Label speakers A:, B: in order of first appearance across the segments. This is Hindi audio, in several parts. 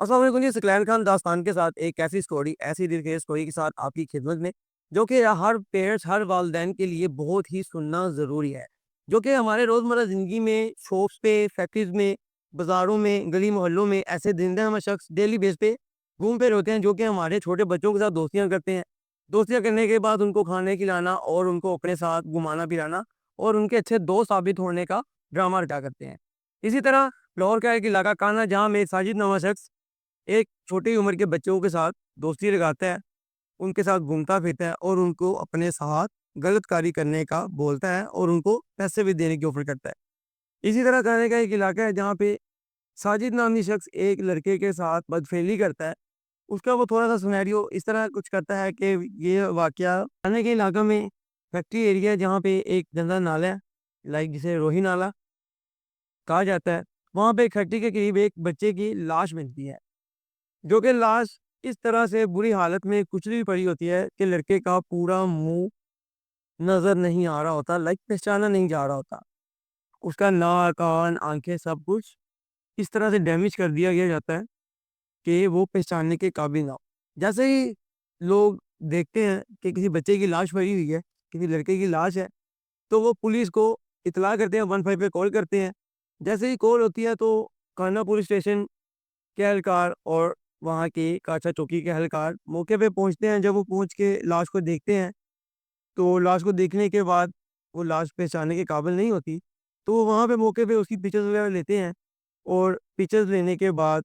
A: अस्सलाम वालेकुम जी, सकलैन खान दास्तान के साथ एक ऐसी स्टोरी, ऐसी दिल की स्टोरी के साथ आपकी खिदमत में, जो कि हर पेरेंट्स, हर वालिदैन के लिए बहुत ही सुनना ज़रूरी है। जो कि हमारे रोज़मर्रा ज़िंदगी में, शॉप्स पे, फैक्ट्रीज़ में, बाज़ारों में, गली मोहल्लों में ऐसे जिंदा शख्स डेली बेस पे घूम फिर होते हैं, जो कि हमारे छोटे बच्चों के साथ दोस्तियाँ करते हैं। दोस्तियाँ करने के बाद उनको खाने खिलाना और उनको अपने साथ घुमाना-फिराना और उनके अच्छे दोस्त साबित होने का ड्रामा रचा करते हैं। इसी तरह लाहौर का एक इलाका काना, जहाँ में साजिद नामा शख्स एक छोटी उम्र के बच्चों के साथ दोस्ती लगाता है, उनके साथ घूमता-फिरता है और उनको अपने साथ गलत कार्य करने का बोलता है और उनको पैसे भी देने की ऑफ़र करता है। इसी तरह कहने का एक इलाका है, जहाँ पे साजिद नामी शख्स एक लड़के के साथ बदफ़ेली करता है। उसका वो थोड़ा-सा सिनेरियो इस तरह कुछ करता है कि ये वाक़या थाने के इलाका में फैक्ट्री एरिया है, जहाँ पे एक गंदा नाला है, लाइक जिसे रोही नाला कहा जाता है। वहाँ पे एक फैक्ट्री के करीब एक बच्चे की लाश मिलती है। जो कि लाश इस तरह से बुरी हालत में कुचली हुई पड़ी होती है कि लड़के का पूरा मुँह नज़र नहीं आ रहा होता, लाइक पहचाना नहीं जा रहा होता। उसका नाक, कान, आँखें सब कुछ इस तरह से डैमेज कर दिया गया जाता है कि वो पहचानने के काबिल ना हो। जैसे ही लोग देखते हैं कि किसी बच्चे की लाश पड़ी हुई है, किसी लड़के की लाश है, तो वो पुलिस को इत्तला करते हैं, 15 पे कॉल करते हैं। जैसे ही कॉल होती है तो कान्हा पुलिस स्टेशन के एहलकार और वहाँ के काछा चौकी के एहलकार मौके पे पहुँचते हैं। जब वो पहुँच के लाश को देखते हैं, तो लाश को देखने के बाद वो लाश पहचानने के काबिल नहीं होती, तो वो वहाँ पे मौके पे उसकी पिक्चर्स वगैरह लेते हैं और पिक्चर्स लेने के बाद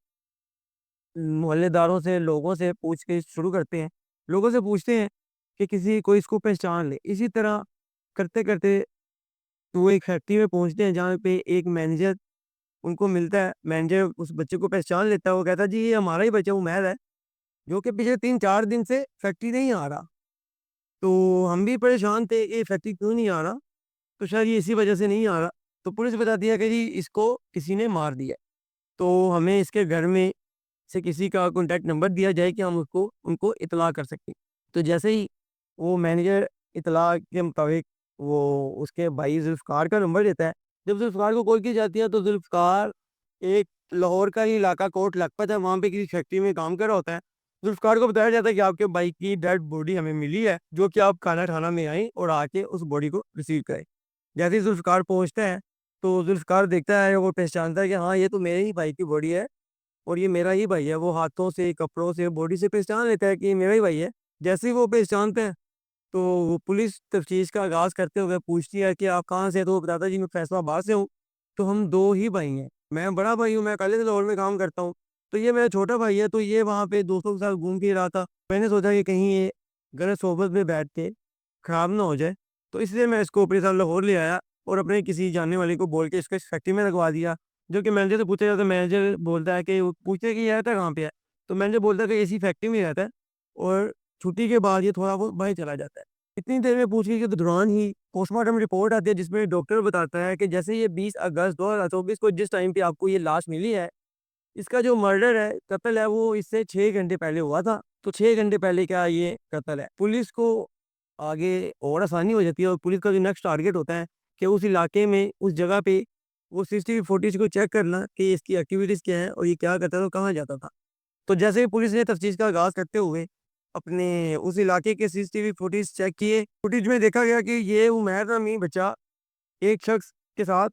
A: मोहल्लेदारों से, लोगों से पूछ-गछ शुरू करते हैं। लोगों से पूछते हैं कि किसी कोई इसको पहचान ले। इसी तरह करते-करते वो एक फैक्ट्री में पहुँचते हैं, जहाँ पे एक मैनेजर उनको मिलता है। मैनेजर उस बच्चे को पहचान लेता है, वो कहता है, "जी, ये हमारा ही बच्चा उमैर है, जो कि पिछले 3-4 दिन से फैक्ट्री नहीं आ रहा।" तो हम भी परेशान थे कि फैक्ट्री क्यों नहीं आ रहा, तो शायद ये इसी वजह से नहीं आ रहा। तो पुलिस बताती है कि जी इसको किसी ने मार दिया है, तो हमें इसके घर में से किसी का कॉन्टैक्ट नंबर दिया जाए कि हम उसको उनको इत्तला कर सकें। तो जैसे ही वो मैनेजर इत्तला के मुताबिक वो उसके भाई ज़ुल्फ़िकार का नंबर देता है। जब ज़ुल्फ़िकार को कॉल की जाती है, तो ज़ुल्फ़िकार एक लाहौर का ही इलाका कोट लखपत है, वहाँ पे किसी फैक्ट्री में काम कर रहा होता है। ज़ुल्फ़िकार को बताया जाता है कि आपके भाई की डेड बॉडी हमें मिली है, जो कि आप खाना थाना में आएँ और आके उस बॉडी को रिसीव करें। जैसे ही ज़ुल्फ़िकार पहुँचता है, तो ज़ुल्फ़िकार देखता है, वो पहचानता है कि हाँ, ये तो मेरे ही भाई की बॉडी है और ये मेरा ही भाई है। वो हाथों से, कपड़ों से, बॉडी से पहचान लेता है कि ये मेरा ही भाई है। जैसे ही वो पहचानते हैं, तो वो पुलिस तफ्तीश का आगाज़ करते हुए पूछती है कि आप कहाँ से हैं? तो वो बताता है, जी मैं फैसलाबाद से हूँ। तो हम 2 ही भाई हैं। मैं बड़ा भाई हूँ, मैं पहले से लाहौर में काम करता हूँ। तो ये मेरा छोटा भाई है, तो ये वहाँ पे दोस्तों के साथ घूम फिर रहा था। मैंने सोचा कि कहीं ये गलत सोबत में बैठ के खराब ना हो जाए, तो इसलिए मैं इसको अपने साथ लाहौर ले आया और अपने किसी जानने वाले को बोल के इसको इस फैक्ट्री में लगवा दिया। जो कि मैनेजर से पूछा जाता है, मैनेजर बोलता है कि वो पूछते हैं कि ये रहता कहाँ पे है? तो मैनेजर बोलता है कि इसी फैक्ट्री में रहता है और छुट्टी के बाद ये थोड़ा बहुत बाहर चला जाता है। इतनी देर में पूछगिछ के दौरान ही पोस्टमार्टम रिपोर्ट आती है, जिसमें डॉक्टर बताता है कि जैसे ये 20 अगस्त 2024 को जिस टाइम पे आपको ये लाश मिली है, इसका जो मर्डर है, कत्ल है, वो इससे 6 घंटे पहले हुआ था। तो 6 घंटे पहले का ये कत्ल है। पुलिस को आगे और आसानी हो जाती है और पुलिस का जो नेक्स्ट टारगेट होता है कि उस इलाके में, उस जगह पे वो सीसीटीवी फुटेज को चेक करना कि इसकी एक्टिविटीज़ क्या है और ये क्या करता था और कहाँ जाता था। तो जैसे ही पुलिस ने तफ्तीश का आगाज़ करते हुए अपने उस इलाके के सीसीटीवी फुटेज चेक किए, फुटेज में देखा गया कि ये उमैर नामी बच्चा एक शख्स के साथ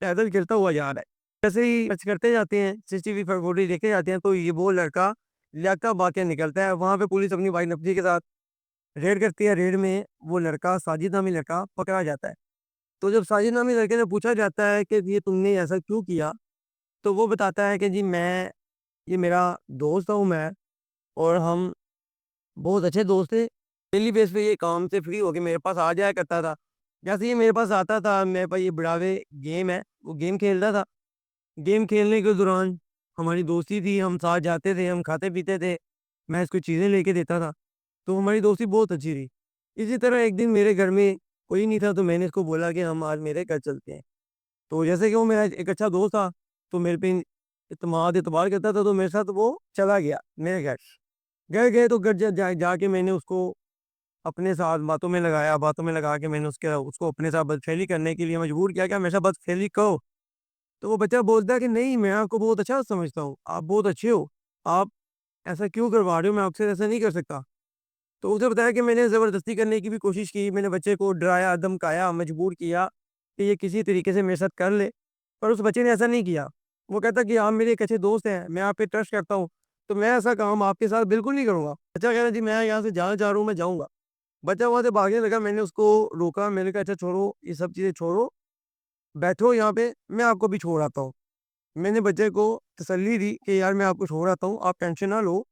A: पैदल चलता हुआ जा रहा है। जैसे ही सर्च करते जाते हैं, सीसीटीवी फुटेज देखे जाते हैं, तो ये वो लड़का लियाकताबाद के निकलता है। वहाँ पे पुलिस अपनी वाइट नफ़री के साथ रेड करती है। रेड में वो लड़का, साजिद नामी लड़का पकड़ा जाता है। तो जब साजिद नामी लड़के से पूछा जाता है कि ये तुमने ऐसा क्यों किया? तो वो बताता है कि जी मैं ये मेरा दोस्त था उमैर और हम बहुत अच्छे दोस्त थे। डेली बेस पे ये काम से फ्री होके मेरे पास आ जाया करता था। जैसे ही मेरे पास आता था, मेरे पास ये बुढ़ावे गेम है, वो गेम खेलता था। गेम खेलने के दौरान हमारी दोस्ती थी, हम साथ जाते थे, हम खाते-पीते थे, मैं इसको चीज़ें लेके देता था, तो हमारी दोस्ती बहुत अच्छी रही। इसी तरह एक दिन मेरे घर में कोई नहीं था, तो मैंने इसको बोला कि हम आज मेरे घर चलते हैं। तो जैसे कि वो मेरा एक अच्छा दोस्त था, तो मेरे पे एतबार करता था, तो मेरे साथ वो चला गया मेरे घर। घर गए तो घर जा जा जाके मैंने उसको अपने साथ बातों में लगाया, बातों में लगा के मैंने उसको अपने साथ बदफ़ेली करने के लिए मजबूर किया कि हमेशा बदफ़ेली करो। तो वो बच्चा बोलता है कि नहीं, मैं आपको बहुत अच्छा समझता हूँ, आप बहुत अच्छे हो। आप ऐसा क्यों करवा रहे हो? मैं आपसे ऐसा नहीं कर सकता। तो उसे बताया कि मैंने ज़बरदस्ती करने की भी कोशिश की, मैंने बच्चे को डराया, धमकाया, मजबूर किया कि ये किसी तरीके से मेरे साथ कर ले, पर उस बच्चे ने ऐसा नहीं किया। वो कहता कि आप मेरे एक अच्छे दोस्त हैं, मैं आप पे ट्रस्ट करता हूँ, तो मैं ऐसा काम आपके साथ बिल्कुल नहीं करूँगा। बच्चा कह रहा है जी मैं यहाँ से जहाँ जा रहा हूँ मैं जाऊँगा। बच्चा वहाँ से भागने लगा, मैंने उसको रोका, मैंने कहा अच्छा छोड़ो, ये सब चीज़ें छोड़ो, बैठो यहाँ पे, मैं आपको भी छोड़ आता हूँ। मैंने बच्चे को तसल्ली दी कि यार मैं आपको छोड़ आता हूँ, आप टेंशन ना लो।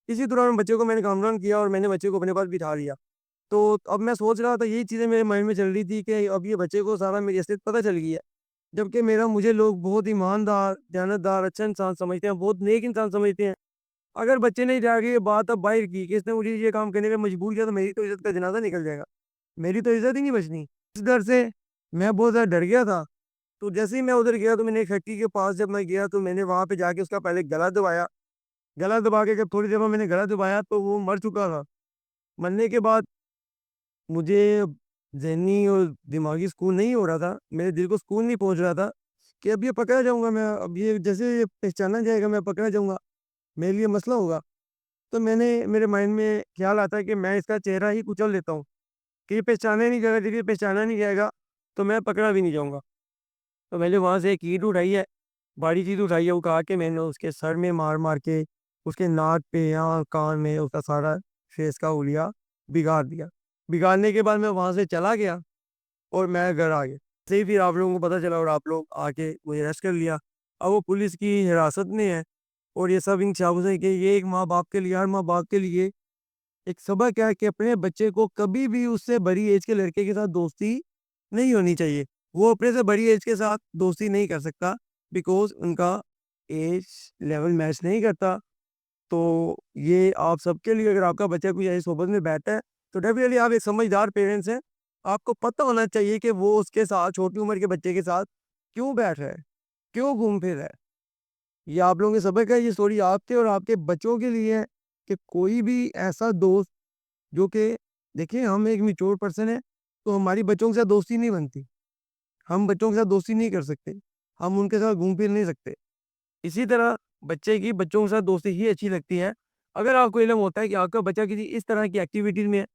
A: इसी दौरान बच्चे को मैंने काम डाउन किया और मैंने बच्चे को अपने पास बिठा लिया। तो अब मैं सोच रहा था यही चीज़ें मेरे माइंड में चल रही थी कि अब ये बच्चे को सारा मेरी असलियत पता चल गई है। जबकि मुझे लोग बहुत ईमानदार, दयानतदार, अच्छा इंसान समझते हैं, बहुत नेक इंसान समझते हैं। अगर बच्चे ने जाके ये बात अब बाहिर की कि इसने मुझे ये काम करने पे मजबूर किया तो मेरी तो इज़्ज़त का जनाज़ा निकल जाएगा। मेरी तो इज़्ज़त ही नहीं बचनी। इस डर से मैं बहुत ज़्यादा डर गया था। तो जैसे ही मैं उधर गया तो मैंने एक फैक्ट्री के पास जब मैं गया तो मैंने वहाँ पे जाके उसका पहले गला दबाया। गला दबा के जब थोड़ी देर बाद मैंने गला दबाया तो वो मर चुका था। मरने के बाद मुझे ज़हनी और दिमागी सुकून नहीं हो रहा था। मेरे दिल को सुकून नहीं पहुँच रहा था कि अब ये पकड़ा जाऊँगा मैं, अब ये जैसे ये पहचाना जाएगा मैं पकड़ा जाऊँगा, मेरे लिए मसला होगा। तो मेरे माइंड में ख़्याल आता है कि मैं इसका चेहरा ही कुचल देता हूँ कि ये पहचाना ही नहीं जाएगा, जब ये पहचाना नहीं जाएगा, तो मैं पकड़ा भी नहीं जाऊँगा। तो मैंने वहाँ से एक ईंट उठाई है, भारी चीज़ उठाई है, उठा के मैंने उसके सर में मार-मार के, उसके नाक पे, यहाँ कान में उसका सारा फेस का हुलिया बिगाड़ दिया। बिगाड़ने के बाद मैं वहाँ से चला गया और मैं घर आ गया। ऐसे ही फिर आप लोगों को पता चला और आप लोग आके मुझे अरेस्ट कर लिया। अब वो पुलिस की हिरासत में है और ये सब इन चाबू से कि ये एक माँ-बाप के लिए, हर माँ-बाप के लिए एक सबक है कि अपने बच्चे को कभी भी उससे बड़ी एज के लड़के के साथ दोस्ती नहीं होनी चाहिए। वो अपने से बड़ी एज के साथ दोस्ती नहीं कर सकता बिकॉज़ उनका एज लेवल मैच नहीं करता। तो ये आप सबके लिए अगर आपका बच्चा कोई ऐसी सोबत में बैठा है, तो डेफ़िनिटली आप एक समझदार पेरेंट्स हैं। आपको पता होना चाहिए कि वो उसके साथ छोटी उम्र के बच्चे के साथ क्यों बैठ रहा है, क्यों घूम फिर रहा है। ये आप लोगों के सबक है, ये स्टोरी आपके और आपके बच्चों के लिए है कि कोई भी ऐसा दोस्त जो कि देखिए हम एक मैच्योर पर्सन है, तो हमारी बच्चों के साथ दोस्ती नहीं बनती। हम बच्चों के साथ दोस्ती नहीं कर सकते। हम उनके साथ घूम फिर नहीं सकते। इसी तरह बच्चे की बच्चों के साथ दोस्ती ही अच्छी लगती है। अगर आपको इल्म होता है कि आपका बच्चा किसी इस तरह की एक्टिविटीज़ में है,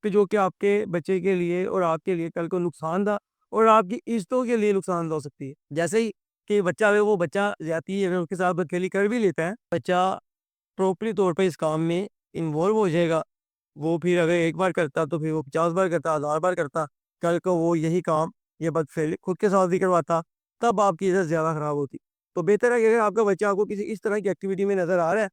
A: कि जो कि आपके बच्चे के लिए और आपके लिए कल को नुकसानदा और आपकी इज़्ज़तों के लिए नुकसानदा हो सकती है। जैसे ही कि बच्चा है वो बच्चा ज़्यादती अगर उसके साथ बदखली कर भी लेता है, बच्चा प्रॉपरली तौर पे इस काम में इन्वॉल्व हो जाएगा। वो फिर अगर एक बार करता तो फिर वो 50 बार करता, 1000 बार करता। कल को वो यही काम, ये बदफ़ेली खुद के साथ भी करवाता, तब आपकी इज़्ज़त ज़्यादा ख़राब होती। तो बेहतर है कि अगर आपका बच्चा आपको किसी इस तरह की एक्टिविटी में नज़र आ रहा है,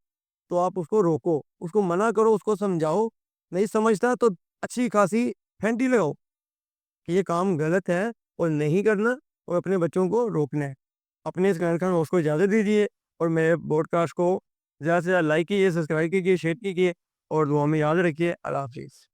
A: तो आप उसको रोको, उसको मना करो, उसको समझाओ। नहीं समझता तो अच्छी खासी फेंटी लगाओ कि ये काम गलत है और नहीं करना और अपने बच्चों को रोकना है। अपने इस कार्यक्रम को उसको इजाज़त दीजिए और मेरे पॉडकास्ट को ज़्यादा से ज़्यादा लाइक कीजिए, सब्सक्राइब कीजिए, शेयर कीजिए और दुआ में याद रखिए। अल्लाह हाफ़िज़।